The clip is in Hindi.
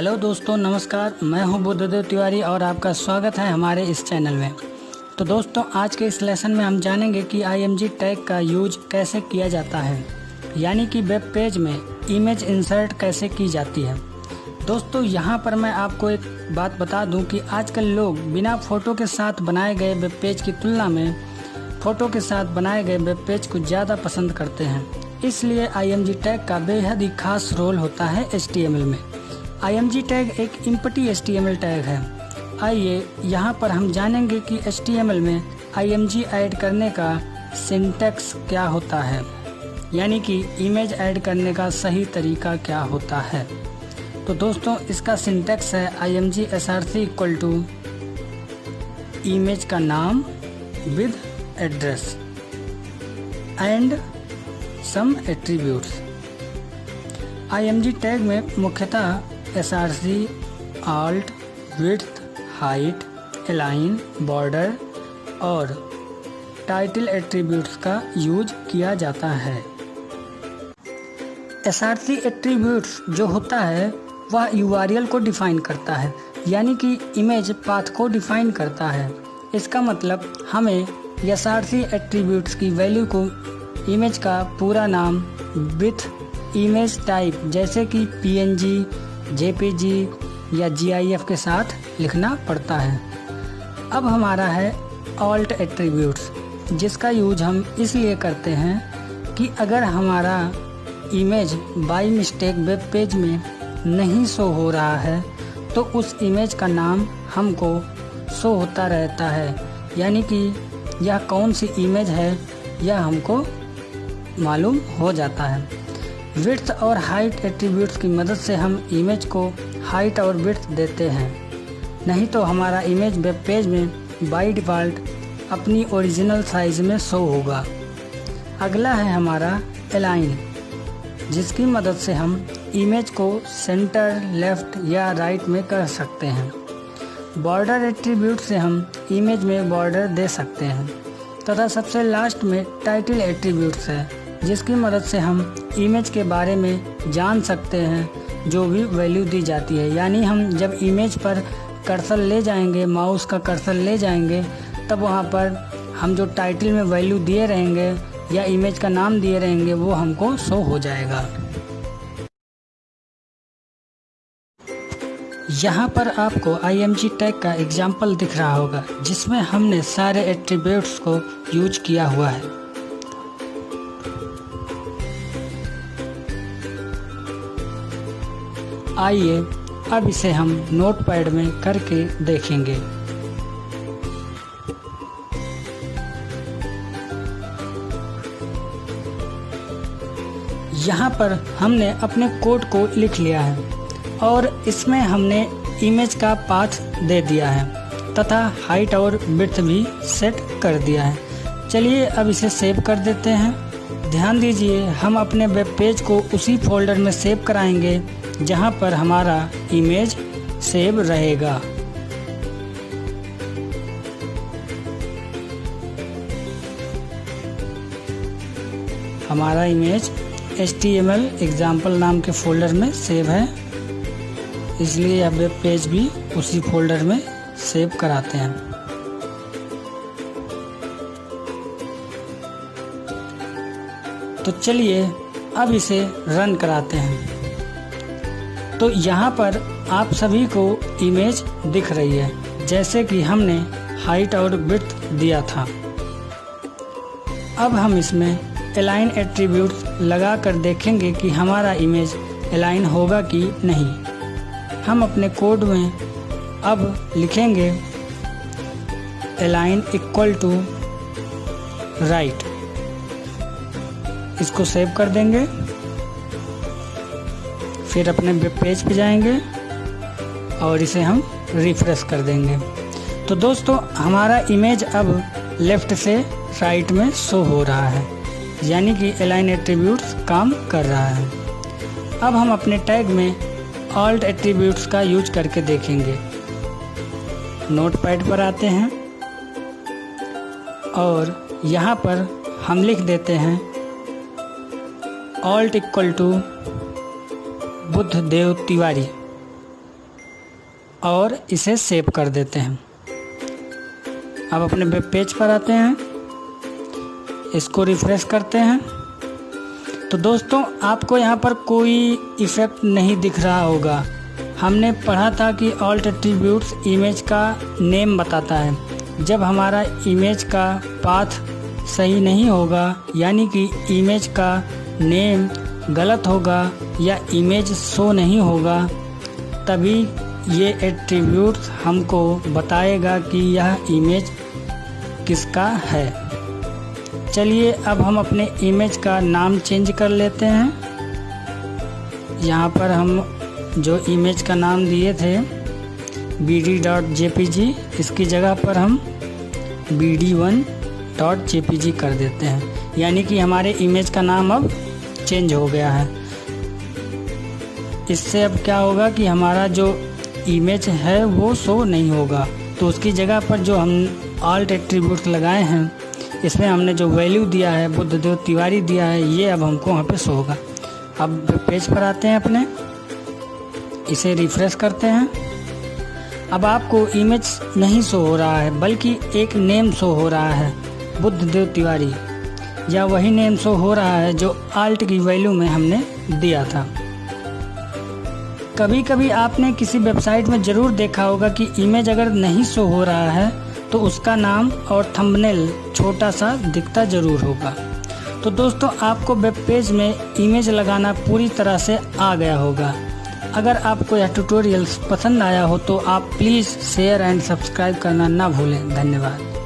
हेलो दोस्तों, नमस्कार। मैं हूं बुद्धदेव तिवारी और आपका स्वागत है हमारे इस चैनल में। तो दोस्तों, आज के इस लेसन में हम जानेंगे कि IMG टैग का यूज कैसे किया जाता है, यानी कि वेब पेज में इमेज इंसर्ट कैसे की जाती है। दोस्तों, यहां पर मैं आपको एक बात बता दूं कि आजकल लोग बिना फ़ोटो के साथ बनाए गए वेब पेज की तुलना में फ़ोटो के साथ बनाए गए वेब पेज को ज़्यादा पसंद करते हैं। इसलिए IMG टैग का बेहद ही खास रोल होता है HTML में। IMG टैग एक इम्पटी HTML टैग है। आइए यहाँ पर हम जानेंगे कि HTML में IMG ऐड करने का सिंटैक्स क्या होता है, यानी कि इमेज ऐड करने का सही तरीका क्या होता है। तो दोस्तों, इसका सिंटैक्स है IMG src equal to image का नाम with address and some attributes. IMG tag में मुख्यतः src, alt, width, height, align, border और टाइटल एट्रीब्यूट्स का यूज किया जाता है। src एट्रीब्यूट्स जो होता है वह URL को डिफाइन करता है, यानी कि इमेज पाथ को डिफाइन करता है। इसका मतलब हमें src एट्रीब्यूट्स की वैल्यू को इमेज का पूरा नाम विथ इमेज टाइप जैसे कि PNG, JPG या GIF के साथ लिखना पड़ता है। अब हमारा है ऑल्ट एट्रीब्यूट्स, जिसका यूज हम इसलिए करते हैं कि अगर हमारा image by mistake web page में नहीं शो हो रहा है तो उस इमेज का नाम हमको शो होता रहता है, यानी कि यह कौन सी इमेज है यह हमको मालूम हो जाता है। विड्थ और हाइट एट्रीब्यूट्स की मदद से हम इमेज को हाइट और विड्थ देते हैं, नहीं तो हमारा इमेज वेब पेज में बाय डिफ़ॉल्ट अपनी ओरिजिनल साइज में शो होगा। अगला है हमारा अलाइन, जिसकी मदद से हम इमेज को सेंटर, लेफ्ट या राइट में कर सकते हैं। बॉर्डर एट्रीब्यूट से हम इमेज में बॉर्डर दे सकते हैं तथा सबसे लास्ट में टाइटल एट्रीब्यूट्स है, जिसकी मदद से हम इमेज के बारे में जान सकते हैं जो भी वैल्यू दी जाती है। यानी हम जब इमेज पर कर्सर ले जाएंगे, माउस का कर्सर ले जाएंगे, तब वहाँ पर हम जो टाइटल में वैल्यू दिए रहेंगे या इमेज का नाम दिए रहेंगे वो हमको शो हो जाएगा। यहाँ पर आपको IMG टैग का एग्जाम्पल दिख रहा होगा, जिसमें हमने सारे एट्रीब्यूट्स को यूज किया हुआ है। आइए अब इसे हम नोटपैड में करके देखेंगे। यहाँ पर हमने अपने कोड को लिख लिया है और इसमें हमने इमेज का पाथ दे दिया है तथा हाइट और विड्थ भी सेट कर दिया है। चलिए अब इसे सेव कर देते हैं। ध्यान दीजिए, हम अपने वेब पेज को उसी फोल्डर में सेव कराएंगे जहां पर हमारा इमेज सेव रहेगा। हमारा इमेज HTML एग्जाम्पल नाम के फोल्डर में सेव है, इसलिए यह वेब पेज भी उसी फोल्डर में सेव कराते हैं। तो चलिए अब इसे रन कराते हैं। तो यहाँ पर आप सभी को इमेज दिख रही है, जैसे कि हमने हाइट और विड्थ दिया था। अब हम इसमें अलाइन एट्रीब्यूट्स लगा कर देखेंगे कि हमारा इमेज अलाइन होगा कि नहीं। हम अपने कोड में अब लिखेंगे अलाइन इक्वल टू राइट। इसको सेव कर देंगे, फिर अपने वेब पेज पे जाएंगे और इसे हम रिफ्रेश कर देंगे। तो दोस्तों, हमारा इमेज अब लेफ्ट से राइट में शो हो रहा है, यानी कि अलाइन एट्रीब्यूट्स काम कर रहा है। अब हम अपने टैग में ऑल्ट एट्रीब्यूट्स का यूज करके देखेंगे। नोटपैड पर आते हैं और यहाँ पर हम लिख देते हैं alt equal to Buddhadev Tiwari. और इसे सेव कर देते हैं। अब अपने वेब पेज पर आते हैं, इसको रिफ्रेश करते हैं। तो दोस्तों आपको यहाँ पर कोई इफ़ेक्ट नहीं दिख रहा होगा। हमने पढ़ा था कि ऑल्ट एट्रीब्यूट्स इमेज का नेम बताता है। जब हमारा इमेज का पाथ सही नहीं होगा, यानी कि इमेज का नेम गलत होगा या इमेज शो नहीं होगा, तभी ये एट्रीब्यूट्स हमको बताएगा कि यह इमेज किसका है। चलिए अब हम अपने इमेज का नाम चेंज कर लेते हैं। यहाँ पर हम जो इमेज का नाम दिए थे bd.jpg, इसकी जगह पर हम bd1.jpg कर देते हैं, यानी कि हमारे इमेज का नाम अब चेंज हो गया है। इससे अब क्या होगा कि हमारा जो इमेज है वो शो नहीं होगा। तो उसकी जगह पर जो हम ऑल्ट एट्रीब्यूट्स लगाए हैं, इसमें हमने जो वैल्यू दिया है बुद्धदेव तिवारी दिया है, ये अब हमको वहाँ पे शो होगा। अब पेज पर आते हैं अपने, इसे रिफ्रेश करते हैं। अब आपको इमेज नहीं शो हो रहा है, बल्कि एक नेम शो हो रहा है, बुद्धदेव तिवारी, या वही नेम शो हो रहा है जो ऑल्ट की वैल्यू में हमने दिया था। कभी कभी आपने किसी वेबसाइट में ज़रूर देखा होगा कि इमेज अगर नहीं शो हो रहा है तो उसका नाम और थंबनेल छोटा सा दिखता ज़रूर होगा। तो दोस्तों आपको वेब पेज में इमेज लगाना पूरी तरह से आ गया होगा। अगर आपको यह ट्यूटोरियल पसंद आया हो तो आप प्लीज़ शेयर एंड सब्सक्राइब करना ना भूलें। धन्यवाद।